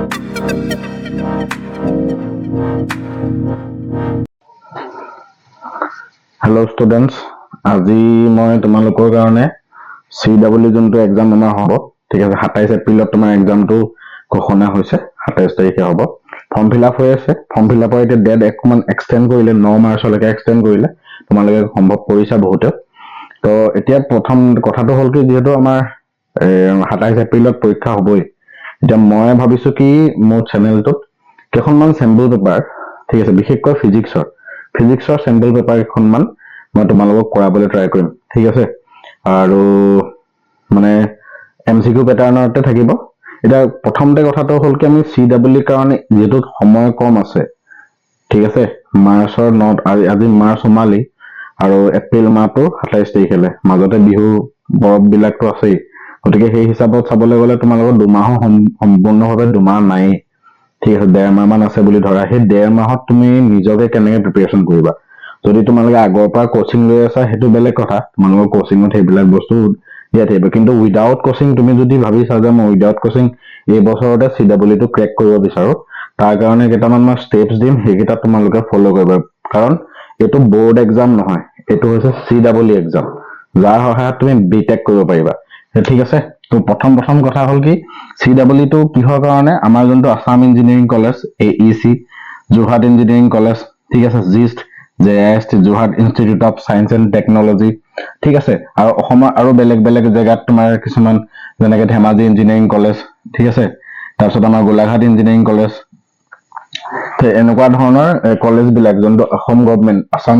Hello students, আজি মই তোমালোকৰ কাৰণে CW যোনটো এক্সাম আমাৰ হ'ব ঠিক আছে 27 এপ্ৰিলত তোমাৰ এক্সামটো ঘোষণা হৈছে 27 তাৰিখে হ'ব ফৰ্ম ফিলআপ হৈ আছে ফৰ্ম ফিলআপৰ এতিয়া ডেট একমান এক্সটেন্ড কৰিলে 9 মাৰ্চলৈকে এক্সটেন্ড কৰিলে তোমালোকে সম্ভৱ কৰিছা বহুতে তো এতিয়া প্ৰথম কথাটো হ'ল কি যেহেতু আমাৰ 27 এপ্ৰিলত পৰীক্ষা হ'বই এতিয়া মই ভাবিছো কি মোৰ চেনেলটোত কেইখনমান চেম্পল পেপাৰ ঠিক আছে বিশেষকৈ ফিজিক্সৰ চেম্পল পেপাৰ এখনমান মই তোমালোকক কৰাবলৈ ট্ৰাই কৰিম ঠিক আছে আৰু মানে এমসিকিউ প্যাটাৰ্ণতে থাকিব এটা প্ৰথমতে কথাটো হ'ল কি আমি CW কাৰণে যেটো সময় কম আছে ঠিক আছে মাৰ্চৰ 9 আজি মাৰ্চ সোমালি আৰু এপ্ৰিল মাহটো 27 তাৰিখলে মাজতে বিহু বৰফ বিলাকটো আছেই গতিকে সেই হিচাপত চাবলৈ গলে তোমালোকৰ দুমাহ সম্পূৰ্ণভাৱে দুমাহ নাই ঠিক আছে 1.5 মাহ মান আছে বুলি ধৰা সেই 1.5 মাহত তুমি নিজকে কেনেকৈ প্ৰিপাৰেচন কৰিবা যদি তোমালোকে আগৰ পৰা কোচিং লৈ আছা হেতু বেলেগ কথা তোমালোকৰ কোচিংত হেবিলাক বস্তু দিয়া থাকিব কিন্তু উইদাউট কোচিং তুমি যদি ভাবিছা যে মই উইদাউট কোচিং এই বছৰতে CW টো ক্ৰেক কৰিব বিচাৰো তাৰ কাৰণে কেইটামান মই স্টেপছ দিম হেকিটা তোমালোকে ফলো কৰিবা কাৰণ এটো বোৰ্ড এক্সাম নহয় এটো হৈছে CW এক্সাম যাৰ সহায়ত তুমি বিটেক কৰিব পাৰিবা ঠিক আছে তো প্ৰথম কথা হ'ল কি CW টো কিহৰ কাৰণে আমাৰ যোনটো Assam engineering college AEC Jorhat engineering college ঠিক আছে GIST JIST Jorhat institute of science and technology ঠিক আছে আৰু অসমৰ আৰু বেলেগ জায়গাত তোমাৰ কিছুমান যেনেকৈ ধেমাজি ইঞ্জিনিয়াৰিং কলেজ ঠিক আছে তাৰপিছত আমাৰ গোলাঘাট ইঞ্জিনিয়াৰিং কলেজ এনেকুৱা ধৰণৰ কলেজ বিলাক যোনটো Assam government Assam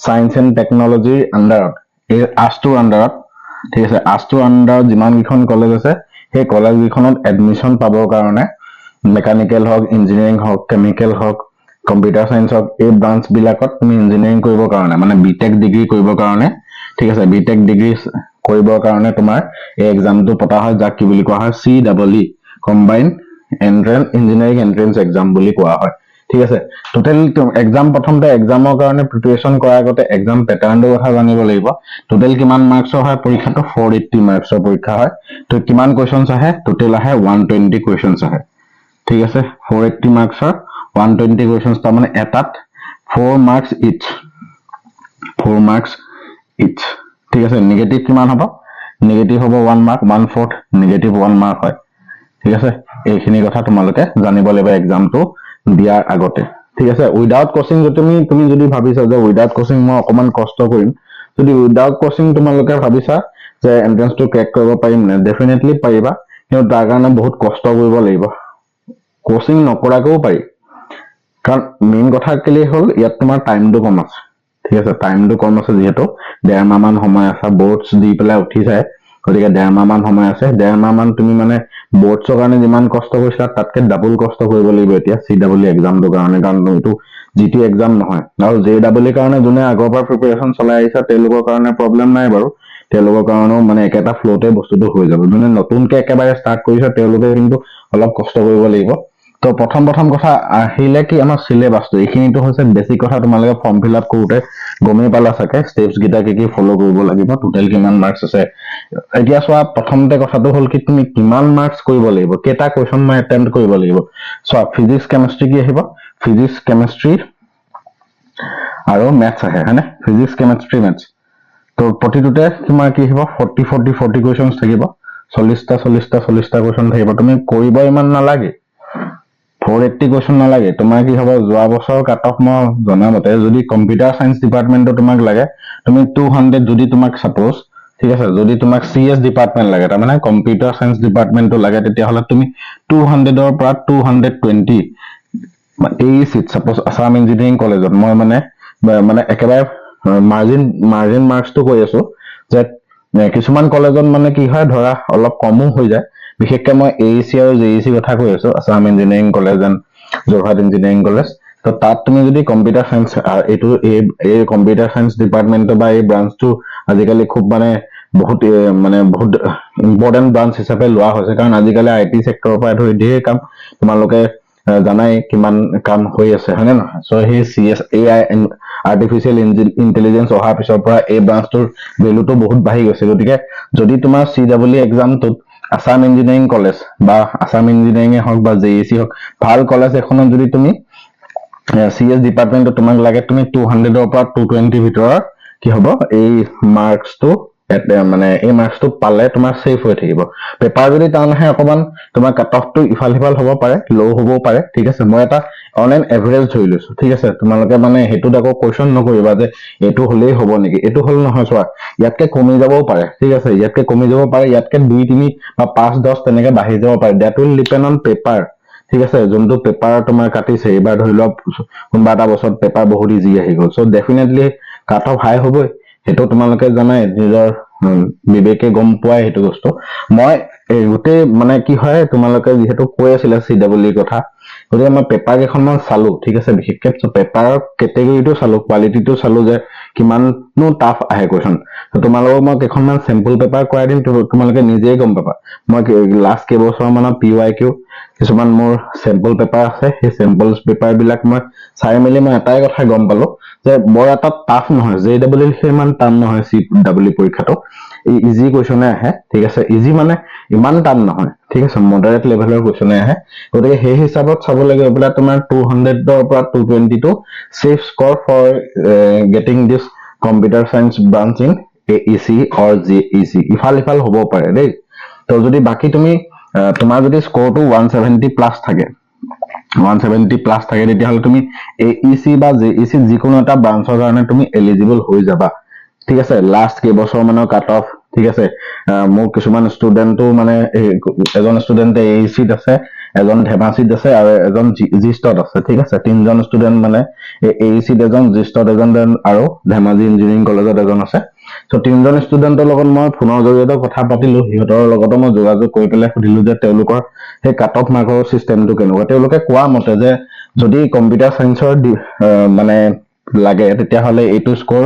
science and টেকনলজিৰ আন্ডাৰত এই আষ্টুৰ আন্ডাৰত ঠিক আছে আষ্টুৰ আন্ডাৰত যিমান কিখন কলেজ আছে সেই কলেজ কিখনত এডমিশন পাবৰ কাৰণে মেকানিক্যাল হক ইঞ্জিনিয়াৰিং হক কেমিক্যাল হক কম্পিউটাৰ সায়েন্স হক এই ব্ৰাঞ্চ বিলাকত তুমি ইঞ্জিনিয়াৰিং কৰিবৰ কাৰণে মানে বিটেক ডিগ্ৰী কৰিবৰ কাৰণে ঠিক আছে বিটেক ডিগ্ৰী কৰিবৰ কাৰণে তোমাৰ এই এক্সামটো পতা হয় যাক কি বুলি কোৱা হয় CEE combined entrance engineering entrance exam বুলি কোৱা হয় ঠিক আছে টোটাল এক্সাম প্ৰথমতে এক্সামৰ কাৰণে প্ৰিপাৰেচন কৰাৰ আগতে এক্সাম প্যাটাৰ্ণৰ কথা জানিব লাগিব টোটাল কিমান মাৰ্কছৰ হয় পৰীক্ষাটো 480 মাৰ্কছৰ পৰীক্ষা হয় তো কিমান কোৱেশ্চনছ আহে টোটাল আহে 120 কোৱেশ্চনছ আহে ঠিক আছে 480 মাৰ্কছৰ 120 কোৱেশ্চনছ তাৰ মানে এটাত 4 মাৰ্কছ ইচ ঠিক আছে নেগেটিভ কিমান হ'ব নেগেটিভ হ'ব 1 মাৰ্ক 1/4 নেগেটিভ 1 মাৰ্ক হয় ঠিক আছে এইখিনি কথা তোমালোকে জানিব লাগিব এক্সামটো দিয়াৰ আগতে ঠিক আছে উইদাউট কোচিং তুমি যদি ভাবিছা যে উইদাউট কোচিং মই অকমান কষ্ট কৰিম যদি উইদাউট কোচিং তোমালোকে ভাবিছা যে এন্ট্ৰেন্সটো ক্ৰেক কৰিব পাৰিম না ডেফিনেটলি পাৰিবা কিন্তু তাৰ কাৰণে বহুত কষ্ট কৰিব লাগিব কোচিং নকৰাকও পাৰি কাৰণ মেইন কথা কেলে হ'ল ইয়াত তোমাৰ টাইমটো কম আছে ঠিক আছে টাইমটো কম আছে যেহেতু 1.5 মাহ মান সময় আছে বৰ্ডছ দি পেলাই উঠি যায় গতিকে 1.5 মাহ মান সময় আছে 1.5 মাহ মান তুমি মানে বৰ্ডছৰ কাৰণে যিমান কষ্ট কৰিছা তাতকে ডাবল কষ্ট কৰিব লাগিব এতিয়া CW এক্সামটোৰ কাৰণে কাৰণ এইটো জিটি এক্সাম নহয় আৰু JW কাৰণে যোনে আগৰ পৰা প্ৰিপাৰেচন চলাই আহিছে তেওঁলোকৰ কাৰণে প্ৰবলেম নাই বাৰু তেওঁলোকৰ কাৰণেও মানে একেটা ফ্লোতে বস্তুটো হৈ যাব যোনে নতুনকে একেবাৰে ষ্টাৰ্ট কৰিছে তেওঁলোকে কিন্তু অলপ কষ্ট কৰিব লাগিব তো প্ৰথম কথা আহিলে কি আমাৰ সিলেবাসটো এইখিনিটো হৈছে বেসিক কথা তোমালোকে ফৰ্ম ফিলআপ কৰোতে গমেই পালা সকে স্টেপস গিটা কি ফলো কৰিব লাগিব টোটাল কিমান মাৰ্কস আছে এতিয়া সোৱা প্ৰথমতে কথাটো হ'ল কি তুমি কিমান মাৰ্কস কৰিব লাগিব কেটা কোৱেশ্চন মই অ্যাটেম্প্ট কৰিব লাগিব সোৱা ফিজিক্স কেমিষ্ট্ৰি কি আহিব ফিজিক্স কেমিষ্ট্ৰি আৰু ম্যাথছ আহে হয়নে ফিজিক্স কেমিষ্ট্ৰি ম্যাথছ তো প্ৰতিটোতে তোমাৰ কি আহিব 40 কোৱেশ্চনছ থাকিব 40টা কোৱেশ্চন থাকিব তুমি কৰিব ইমান নালাগে 480 কোৱেশ্চন নালাগে তোমাৰ কি হ'ব যোৱা বছৰ কাট অফ মই জনা মতে যদি কম্পিউটাৰ সায়েন্স ডিপাৰ্টমেন্টত তোমাক লাগে তুমি 200 যদি তোমাক সাপোজ ঠিক আছে যদি তোমাক CS ডিপাৰ্টমেন্ট লাগে তাৰ মানে কম্পিউটাৰ সায়েন্স ডিপাৰ্টমেন্টটো লাগে তেতিয়া হলে তুমি 200 ৰ পৰা 220 এই সিট সাপোজ আসাম ইঞ্জিনিয়াৰিং কলেজত মই মানে একেবাৰে মাৰ্জিন মাৰ্কসটো কৈ আছো যে কিছুমান কলেজত মানে কি হয় ধৰা অলপ কমও হৈ যায় বিশেষকৈ মই AEC আৰু JEC কথা কৈ আছো Assam engineering college and Jorhat engineering college তো তাত তুমি যদি কম্পিউটাৰ সায়েন্স এইটো এই কম্পিউটাৰ সায়েন্স ডিপাৰ্টমেন্ট বা এই ব্ৰাঞ্চটো আজিকালি খুব মানে বহুত ইম্পৰ্টেন্ট ব্ৰাঞ্চ হিচাপে লোৱা হৈছে কাৰণ আজিকালি IT সেক্টৰৰ পৰা ধৰি ধেৰ কাম তোমালোকে জানাই কিমান কাম হৈ আছে হয়নে নহয় সো সেই CS AI আৰ্টিফিশিয়াল ইন্টেলিজেন্স অহাৰ পিছৰ পৰা এই ব্ৰাঞ্চটোৰ ভ্যালুটো বহুত বাঢ়ি গৈছে গতিকে যদি তোমাৰ CW এক্সামটোত আসাম ইঞ্জিনিয়াৰিং কলেজ বা আসাম ইঞ্জিনিয়াৰিঙে হওক বা জেইচি হওক, ভাল কলেজ এখনত যদি তুমি CS ডিপাৰ্টমেণ্টত তোমাক লাগে, তুমি 200ৰ পৰা 220 ভিতৰৰ কি হ'ব এই মাৰ্কসটো, মানে এই মাৰ্কসটো পালে তোমাৰ সেফ হৈ থাকিব। পেপাৰ যদি টান আহে অকমান তোমাৰ কাট অফটো ইফাল সিফাল হ'ব পাৰে, ল' হ'বও পাৰে, ঠিক আছে। মই এটা অনলাইন এভাৰেজ ধৰি লৈছো, ঠিক আছে। তোমালোকে মানে সেইটোত আকৌ কুৱেশ্যন নকৰিবা যে এইটো হলেই হ'ব নেকি, এইটো হল নহয়। চোৱা, ইয়াতকে কমি যাবও পাৰে, ঠিক আছে, ইয়াতকে কমি যাব পাৰে, ইয়াতকে 2, 3 বা 5, 10 তেনেকে বাঢ়ি যাব পাৰে। Date will depend on paper, ঠিক আছে। যোনটো পেপাৰ তোমাৰ কাটিছে, এইবাৰ ধৰি লওক কোনোবা এটা বছৰত পেপাৰ বহুত ইজি আহি গ'ল, চ' ডেফিনেটলি কাট অফ হাই হ'বই। সেইটো তোমালোকে জানাই, নিজৰ বিবেকে গম পোৱাই সেইটো বস্তু। মই গোটেই মানে কি হয়, তোমালোকে যিহেতু কৈ আছিলা CWE কথা, গতিকে মই পেপাৰ কেইখনমান চালো, ঠিক আছে। বিশেষকে পেপাৰৰ কেটেগৰীটো চালো, কোৱালিটিটো চালো যে কিমাননো টাফ আহে কুৱেশ্যন। তোমালোকক মই কেইখনমান চেম্পল পেপাৰ কৰাই দিম, তোমালোকে নিজেই গম পাবা। মই লাষ্ট কেইবছৰ মানৰ PYQ কিছুমান মোৰ চেম্পল পেপাৰ আছে, সেই চেম্পল পেপাৰ বিলাক মই চাই মেলি মই এটাই কথা গম পালো যে বৰ এটা টাফ নহয়। JEE ইমান টান নহয়, CWE পৰীক্ষাটো ইজি কুৱেশ্যনে আহে, ঠিক আছে। ইজি মানে ইমান টান নহয়, ঠিক আছে, মডাৰেট লেভেলৰ কুৱেশ্যনে আহে। গতিকে সেই হিচাপত চাব লাগিব বোলে তোমাৰ 200ৰ পৰা 220 safe score for getting this computer science branch in AEC or JEC, ইফাল ইফাল হ'ব পাৰে দেই। তো যদি বাকী তুমি তোমাৰ যদি স্কৰটো 170 প্লাছ থাকে, 170 প্লাছ থাকে, তেতিয়াহ'লে তুমি AEC বা JEC যিকোনো এটা ব্ৰাঞ্চৰ কাৰণে তুমি এলিজিবল হৈ যাবা, ঠিক আছে। লাষ্ট কেইবছৰ মানৰ কাট অফ, ঠিক আছে। মোৰ কিছুমান ষ্টুডেণ্টো মানে এজন ষ্টুডেণ্টে AECত আছে, এজন ধেমাজিত আছে আৰু এজন জিষ্টত আছে, ঠিক আছে। 3জন ষ্টুডেণ্ট মানে AECত এজন, জিষ্টত এজন, আৰু ধেমাজি ইঞ্জিনিয়াৰিং কলেজত এজন আছে। চ' 3জন ষ্টুডেণ্টৰ লগত মই ফোনৰ জৰিয়তে কথা পাতিলো, সিহঁতৰ লগতো মই যোগাযোগ কৰি পেলাই সুধিলো যে তেওঁলোকৰ সেই কাট অফ মাৰ্কৰ চিষ্টেমটো কেনেকুৱা। তেওঁলোকে কোৱা মতে যে যদি কম্পিউটাৰ চাইন্সৰ মানে লাগে, তেতিয়াহ'লে এইটো স্কৰ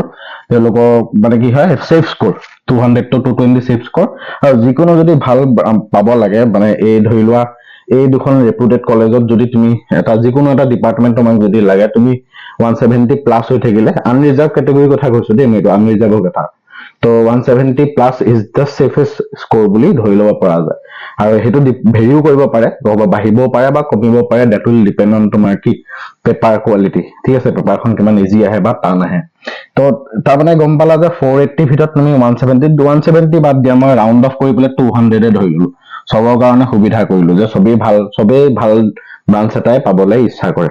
তেওঁলোকক মানে কি হয়, safe score 200 to 220 safe score. আৰু যিকোনো যদি ভাল পাব লাগে, মানে এই ধৰি লোৱা এই দুখন ৰেপুটেড কলেজত যদি তুমি এটা যিকোনো এটা ডিপাৰ্টমেণ্ট তোমাক যদি লাগে, তুমি 170 প্লাছ হৈ থাকিলে, আনৰিজাৰ্ভ কেটেগৰীৰ কথা কৈছো দেই, এইটো আনৰিজাৰ্ভৰ কথা, তো 170 প্লাছ ইজ দ্য চেফেষ্ট স্কৰ বুলি ধৰি ল'ব পৰা যায়। আৰু সেইটো ভেৰিও কৰিব পাৰে, বাঢ়িবও পাৰে বা কমিব পাৰে, ডেট উইল ডিপেণ্ড অন তোমাৰ কি পেপাৰ কোৱালিটি, ঠিক আছে। পেপাৰখন কিমান ইজি আহে বা টান আহে। তো তাৰমানে গম পালা যে 480 ভিতৰত তুমি 170 বাদ দিয়া, মই ৰাউণ্ড অফ কৰি পেলাই 200 ধৰিলো, চবৰ কাৰণে সুবিধা কৰিলো যে চবেই ভাল ব্ৰাঞ্চ এটাই পাবলৈ ইচ্ছা কৰে,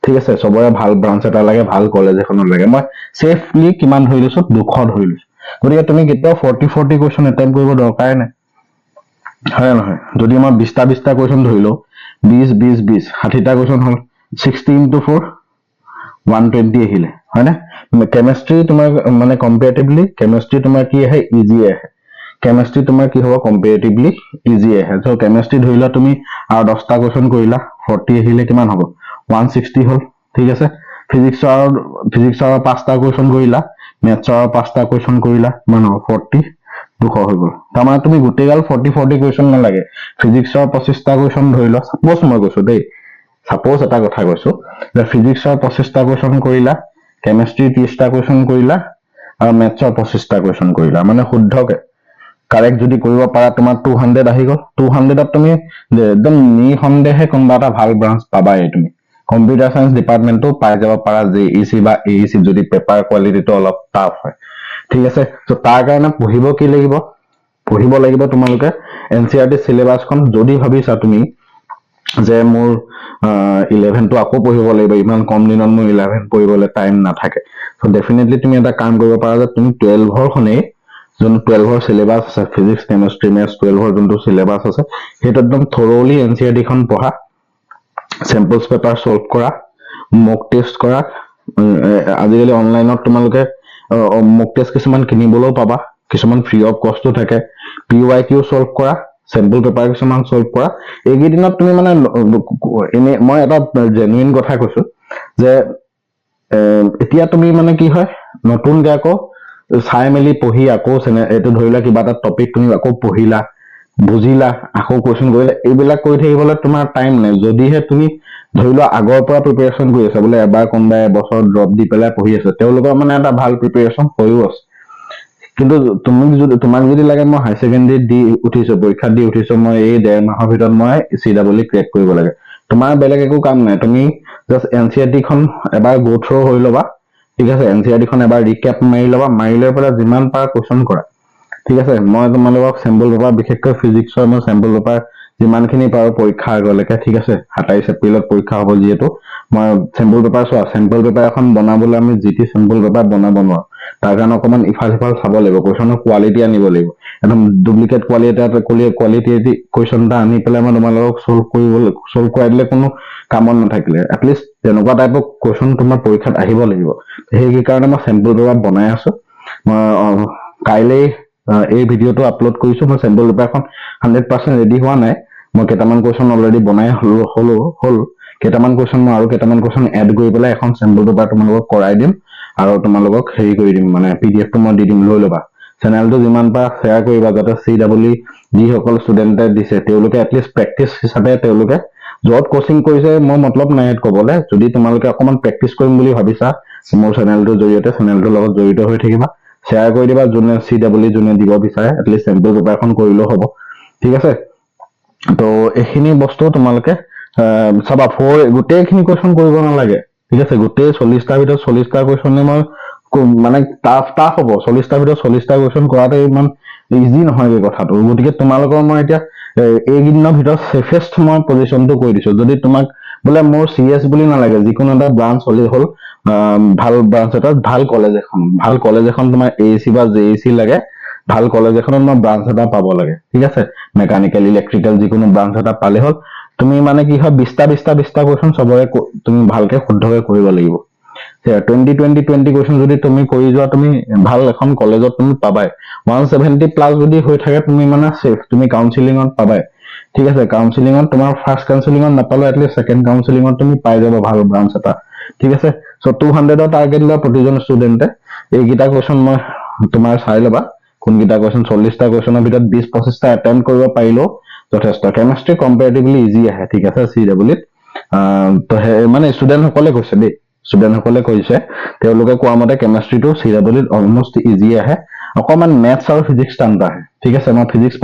ঠিক আছে। চবৰে ভাল ব্ৰাঞ্চ এটা লাগে, ভাল কলেজ এখনত লাগে। মই চেফলি কিমান ধৰি লৈছো, 200 ধৰি লৈছো। গতিকে তুমি কেতিয়াও 40 কুৱেশ্যন এটেম্প কৰিব দৰকাৰে নাই, হয় নহয়। যদি মই 20টা কুৱেশ্যন ধৰি লওঁ, 20 60টা কুৱেশ্যন হ'ল, 60 into 4 120 আহিলে, হয় নে। কেমেষ্ট্ৰি তোমাৰ মানে কম্পেৰেটিভলি কেমেষ্ট্ৰি তোমাৰ কি আহে, ইজি আহে। কেমেষ্ট্ৰি তোমাৰ কি হ'ব, কম্পেৰেটিভলি ইজি আহে। চ' কেমেষ্ট্ৰি ধৰি লোৱা তুমি আৰু 10টা কুৱেশ্যন কৰিলা, 40 আহিলে কিমান হ'ব, 160 হ'ল, ঠিক আছে। ফিজিক্সৰ 5টা কুৱেশ্যন কৰিলা, মেথছৰ 5টা কুৱেশ্যন কৰিলা, কিমান হ'ব, 40, 200 হৈ গ'ল। তাৰমানে তুমি গোটেইগাল 40 কুৱেশ্যন নালাগে, ফিজিক্সৰ 25টা কুৱেশ্যন ধৰি লোৱা, চাপ'জ মই কৈছো দেই, চাপ'জ এটা কথা কৈছো যে ফিজিক্সৰ 25টা কুৱেশ্যন কৰিলা, কেমেষ্ট্ৰিৰ 30টা কুৱেশ্যন কৰিলা, আৰু মেথছৰ 25টা কুৱেশ্যন কৰিলা, মানে শুদ্ধকে কাৰেক্ট যদি কৰিব পাৰা, তোমাৰ 200 আহি গ'ল। 200ত তুমি একদম নিঃসন্দেহে কোনোবা এটা ভাল ব্ৰাঞ্চ পাবাই তুমি। কম্পিউটাৰ চাইন্স ডিপাৰ্টমেণ্টটো পাই যাব পাৰা, JEC বা AEC যদি পেপাৰ কোৱালিটিটো অলপ টাফ হয়, ঠিক আছে। ত' তাৰ কাৰণে পঢ়িব কি লাগিব, পঢ়িব লাগিব তোমালোকে NCERT চিলেবাছখন। যদি ভাবিছা তুমি যে মোৰ 11টো আকৌ পঢ়িব লাগিব, ইমান কম দিনত মোৰ 11 পঢ়িবলৈ টাইম নাথাকে, ত' ডেফিনেটলি তুমি এটা কাম কৰিব পাৰা যে তুমি 12ৰ খনেই, যোনটো 12ৰ চিলেবাছ আছে, ফিজিক্স, কেমেষ্ট্ৰি, মেথছ, 12ৰ যোনটো চিলেবাছ আছে, সেইটো একদম থৰলি NCERT খন পঢ়া, চেম্পলছ পেপাৰ চল্ভ কৰা, মক টেষ্ট কৰা। আজিকালি অনলাইনত তোমালোকে মক টেষ্ট কিছুমান কিনিবলৈও পাবা, কিছুমান ফ্ৰী অফ কষ্টো থাকে। PYQ চল্ভ কৰা, চেম্পল পেপাৰ কিছুমান চল্ভ কৰা। এইকেইদিনত তুমি মানে এনে, মই এটা জেনুইন কথা কৈছো যে এতিয়া তুমি মানে কি হয়, নতুনকে আকৌ চাই মেলি পঢ়ি আকৌ এইটো ধৰিলা কিবা এটা টপিক তুমি আকৌ পঢ়িলা, বুজিলা, আকৌ কুৱেশ্যন কৰিলা, এইবিলাক কৰি থাকিবলৈ তোমাৰ টাইম নাই। যদিহে তুমি ধৰি লোৱা আগৰ পৰা প্ৰিপেৰেশ্যন কৰি আছা, বোলে এবাৰ কোনোবাই এবছৰ ড্ৰপ দি পেলাই পঢ়ি আছে, তেওঁলোকৰ মানে এটা ভাল প্ৰিপেৰেশ্যন হৈও আছে, কিন্তু তোমাক যদি লাগে মই হাই ছেকেণ্ডাৰী দি উঠিছো, পৰীক্ষা দি উঠিছো, মই এই 1.5 মাহৰ ভিতৰত মই CEE ক্ৰেক কৰিব লাগে, তোমাৰ বেলেগ একো কাম নাই। তুমি জাষ্ট NCERT খন এবাৰ গো থ্ৰু হৈ ল'বা, ঠিক আছে। NCERT খন এবাৰ ৰিকেপ মাৰি ল'বা, মাৰি লৈ পেলাই যিমান পাৰা কুৱেশ্যন কৰা, ঠিক আছে। মই তোমালোকক চেম্পল পেপাৰ, বিশেষকৈ ফিজিক্সৰ মই চেম্পল পেপাৰ যিমানখিনি পাৰো পৰীক্ষা আগলৈকে, ঠিক আছে। 27 এপ্ৰিলত পৰীক্ষা হ'ব যিহেতু, মই চেম্পল পেপাৰ চোৱা, চেম্পল পেপাৰ এখন বনাবলৈ আমি যি টি চেম্পল পেপাৰ বনাব নোৱাৰো। তাৰ কাৰণে অকণমান ইফাল সিফাল চাব লাগিব, কুৱেশ্যনৰ কোৱালিটি আনিব লাগিব। একদম ডুপ্লিকেট কোৱালিটি কুৱেশ্যন এটা আনি পেলাই মই তোমালোকক চল্ভ কৰাই দিলে কোনো কামত নাথাকিলে। এটলিষ্ট তেনেকুৱা টাইপৰ কুৱেশ্যন তোমাৰ পৰীক্ষাত আহিব লাগিব। সেইকাৰণে মই চেম্পল পেপাৰ বনাই আছো। মই কাইলৈ এই ভিডিঅ'টো আপলোড কৰিছো। মই চেম্পল পেপাৰখন 100% ৰেডি হোৱা নাই, মই কেইটামান কুৱেশ্যন অলৰেডি বনাই হ'ল। কেইটামান কুৱেশ্যন মই আৰু কেইটামান কুৱেশ্যন এড কৰি পেলাই এখন চেম্পল পেপাৰ তোমালোকক কৰাই দিম, আৰু তোমালোকক হেৰি কৰি দিম, মানে PDF টো মই দি দিম, লৈ ল'বা। চেনেলটো যিমান পাৰা শ্বেয়াৰ কৰিবা, যাতে CEE যিসকল ষ্টুডেণ্টে দিছে তেওঁলোকে এটলিষ্ট প্ৰেক্টিচ হিচাপে, তেওঁলোকে য'ত কোচিং কৰিছে মই মতলব নাই ক'বলৈ, যদি তোমালোকে অকণমান প্ৰেক্টিচ কৰিম বুলি ভাবিছা মোৰ চেনেলটোৰ জৰিয়তে, চেনেলটোৰ লগত জড়িত হৈ থাকিবা, শ্বেয়াৰ কৰি দিবা। যোনে CEE যোনে দিব বিচাৰে এটলিষ্ট চেম্পল পেপাৰখন কৰিলেও হ'ব, ঠিক আছে। তো এইখিনি বস্তু তোমালোকে চাবা, গোটেইখিনি কুৱেশ্যন কৰিব নালাগে, ঠিক আছে। গোটেই 40টাৰ ভিতৰত 40টা কুৱেশ্যনে মই মানে টাফ হ'ব। 40টাৰ ভিতৰত 40টা কুৱেশ্যন কৰাটো ইমান ইজি নহয় এই কথাটো। গতিকে তোমালোকৰ মই এতিয়া এইকেইদিনৰ ভিতৰত চেফেষ্ট মই পজিশ্যনটো কৈ দিছো। যদি তোমাক বোলে মোৰ CS বুলি নালাগে, যিকোনো এটা ব্ৰাঞ্চ হ'লেই হ'ল, ভাল ব্ৰাঞ্চ এটাত ভাল কলেজ এখন তোমাৰ AEC বা JEC লাগে, ভাল কলেজ এখনত মই ব্ৰাঞ্চ এটা পাব লাগে, ঠিক আছে। মেকানিকেল, ইলেক্ট্ৰিকেল যিকোনো ব্ৰাঞ্চ এটা পালে হ'ল। তুমি মানে কি হয়, 20টা কুৱেশ্যন চবৰে তুমি ভালকে শুদ্ধকে কৰিব লাগিব। 20 কুৱেশ্যন যদি তুমি কৰি যোৱা, তুমি ভাল এখন কলেজত তুমি পাবাই। 170+ যদি হৈ থাকে, তুমি মানে চেফ, তুমি কাউন্সিলিঙত পাবাই, ঠিক আছে। কাউন্সিলিঙত তোমাৰ ফাৰ্ষ্ট কাউন্সিলিঙত নাপালেও এটলিষ্ট ছেকেণ্ড কাউন্সিলিঙত তুমি পাই যাবা ভাল ব্ৰাঞ্চ এটা, ঠিক আছে। চ' 200ৰ টাৰ্গেট লোৱা প্ৰতিজন ষ্টুডেণ্টে। এইকেইটা কুৱেশ্যন মই তোমাৰ চাই ল'বা, কোনকেইটা কুৱেশ্যন 40টা কুৱেশ্যনৰ ভিতৰত 20-25টা এটেম্প কৰিব পাৰিলেও যথেষ্ট। কেমেষ্ট্ৰি কম্পেৰেটিভলি ইজি আহে, ঠিক আছে, CEE। তো মানে ষ্টুডেণ্টসকলে কৈছে দেই, ষ্টুডেণ্টসকলে কৈছে, তেওঁলোকে কোৱা মতে কেমেষ্ট্ৰিটো CEE অলমষ্ট ইজি আহে, অকণমান মেথছ আৰু ফিজিক্স টান আহে, ঠিক আছে। মই ফিজিক্স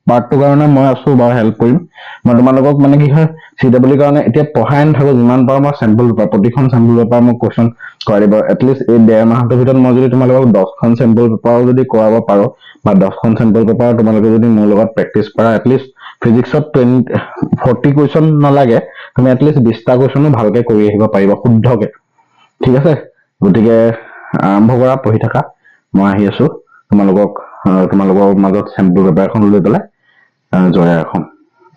পাৰ্টটোৰ কাৰণে মই আছো বাৰু, হেল্প কৰিম মই তোমালোকক। মানে কি হয়, CEE কাৰণে এতিয়া পঢ়াই নাথাকো, যিমান পাৰো মই চেম্পল পেপাৰ, প্ৰতিখন চেম্পল পেপাৰ মই কুৱেশ্যন কৰাই দিব। এটলিষ্ট এই 1.5 মাহটোৰ ভিতৰত মই যদি তোমালোকক 10খন চেম্পল পেপাৰো যদি কৰাব পাৰো, বা 10খন চেম্পল পেপাৰ তোমালোকে যদি মোৰ লগত প্ৰেক্টিচ কৰা, এটলিষ্ট ফিজিক্সত 40 কুৱেশ্যন নালাগে, তুমি এটলিষ্ট 20টা কুৱেশ্যনো ভালকে কৰি আহিব পাৰিবা শুদ্ধকে, ঠিক আছে। গতিকে আৰম্ভ কৰা, পঢ়ি থাকা। মই আহি আছো তোমালোকৰ মাজত চেম্পল পেপাৰ এখন লৈ পেলাই জয় এখন।